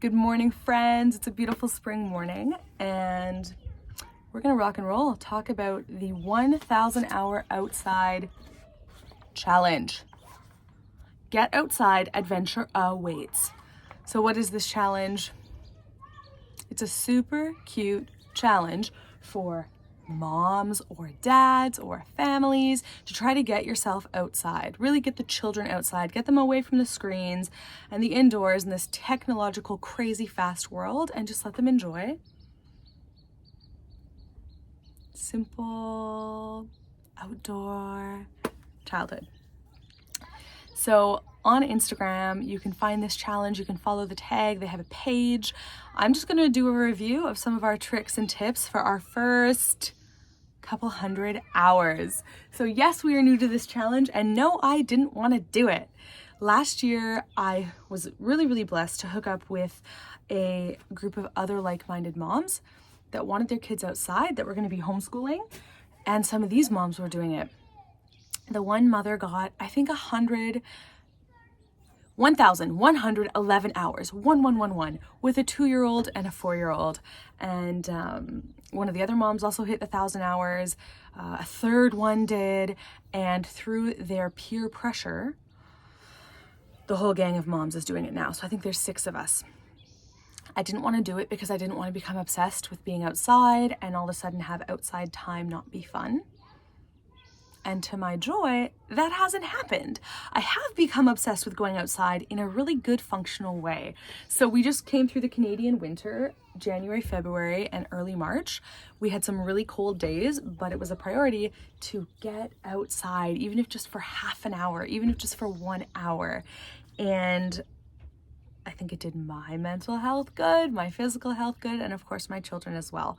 Good morning, friends. It's a beautiful spring morning, and we're gonna rock and roll. Talk about the 1,000 hour outside challenge. Get outside, adventure awaits. So what is this challenge? It's a super cute challenge for moms or dads or families to try to get yourself outside, really get the children outside, get them away from the screens and the indoors in this technological, crazy fast world, and just let them enjoy simple outdoor childhood. So on Instagram, you can find this challenge, you can follow the tag, they have a page. I'm just gonna do a review of some of our tricks and tips for our first couple hundred hours. So yes, we are new to this challenge, and no, I didn't want to do it. Last year, I was really blessed to hook up with a group of other like-minded moms that wanted their kids outside, that were going to be homeschooling, and some of these moms were doing it. The one mother got, I think, 1,111 hours, 1111, with a 2-year-old and a 4-year-old. And one of the other moms also hit 1,000 hours. A third one did. And through their peer pressure, the whole gang of moms is doing it now. So I think there's 6 of us. I didn't want to do it because I didn't want to become obsessed with being outside and all of a sudden have outside time not be fun. And to my joy, that hasn't happened. I have become obsessed with going outside in a really good functional way. So we just came through the Canadian winter, January, February, and early March. We had some really cold days, but it was a priority to get outside, even if just for half an hour, even if just for 1 hour. And I think it did my mental health good, my physical health good, and of course my children as well.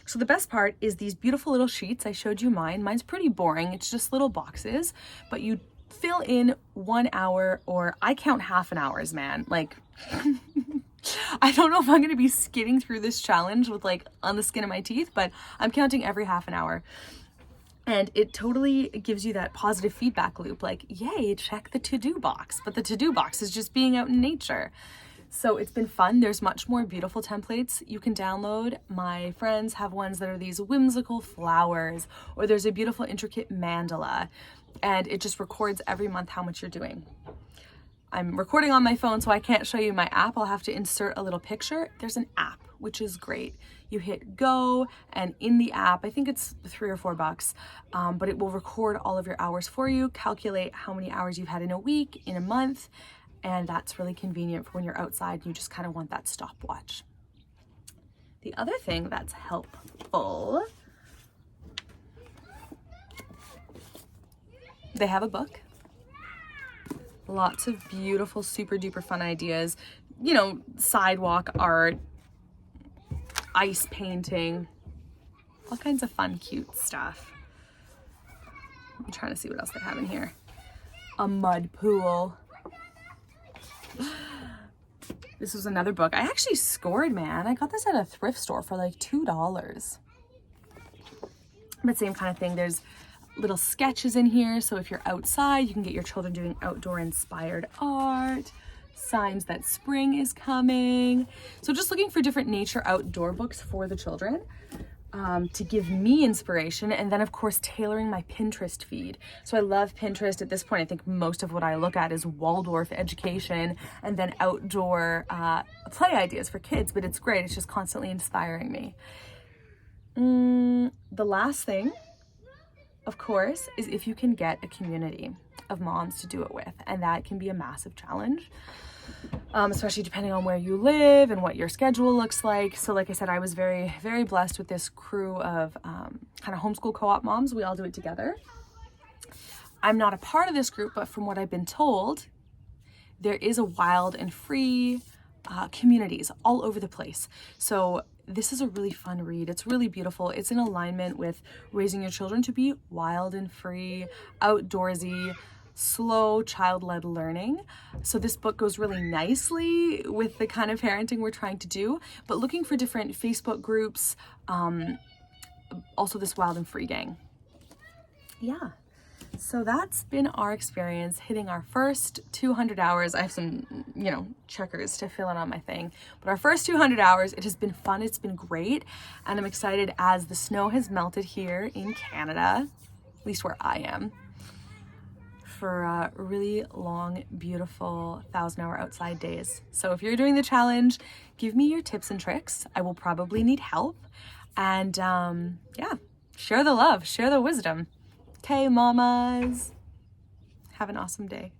So the best part is these beautiful little sheets. I showed you mine. Mine's pretty boring. It's just little boxes, but you fill in 1 hour, or I count half an hours, man. Like, I don't know if I'm going to be skidding through this challenge with like on the skin of my teeth, but I'm counting every half an hour. And it totally gives you that positive feedback loop, like, yay, check the to-do box. But the to-do box is just being out in nature. So it's been fun. There's much more beautiful templates you can download. My friends have ones that are these whimsical flowers, or there's a beautiful intricate mandala, and it just records every month how much you're doing. I'm recording on my phone, so I can't show you my app. I'll have to insert a little picture. There's an app, which is great. You hit go, and in the app, I think it's $3 or $4, but it will record all of your hours for you, calculate how many hours you've had in a week, in a month, and that's really convenient for when you're outside and you just kind of want that stopwatch. The other thing that's helpful, they have a book. Lots of beautiful, super duper fun ideas, you know, sidewalk art, ice painting, all kinds of fun, cute stuff. I'm trying to see what else they have in here. A mud pool. This was another book. I actually scored, man. I got this at a thrift store for like $2. But same kind of thing. There's little sketches in here. So if you're outside, you can get your children doing outdoor inspired art, signs that spring is coming. So just looking for different nature outdoor books for the children to give me inspiration. And then of course, tailoring my Pinterest feed. So I love Pinterest. At this point, I think most of what I look at is Waldorf education and then outdoor play ideas for kids, but it's great. It's just constantly inspiring me. The last thing, of course, is if you can get a community of moms to do it with, and that can be a massive challenge, especially depending on where you live and what your schedule looks like. So like I said, I was very blessed with this crew of kind of homeschool co-op moms. We all do it together. I'm not a part of this group, but from what I've been told, there is a wild and free communities all over the place. So this is a really fun read. It's really beautiful. It's in alignment with raising your children to be wild and free, outdoorsy, slow, child-led learning. So this book goes really nicely with the kind of parenting we're trying to do, but looking for different Facebook groups, also this wild and free gang. Yeah. So that's been our experience hitting our first 200 hours. I have some, checkers to fill in on my thing. But our first 200 hours, it has been fun. It's been great. And I'm excited as the snow has melted here in Canada, at least where I am, for really long, beautiful 1,000-hour outside days. So if you're doing the challenge, give me your tips and tricks. I will probably need help. And share the love, share the wisdom. Okay, mamas, have an awesome day.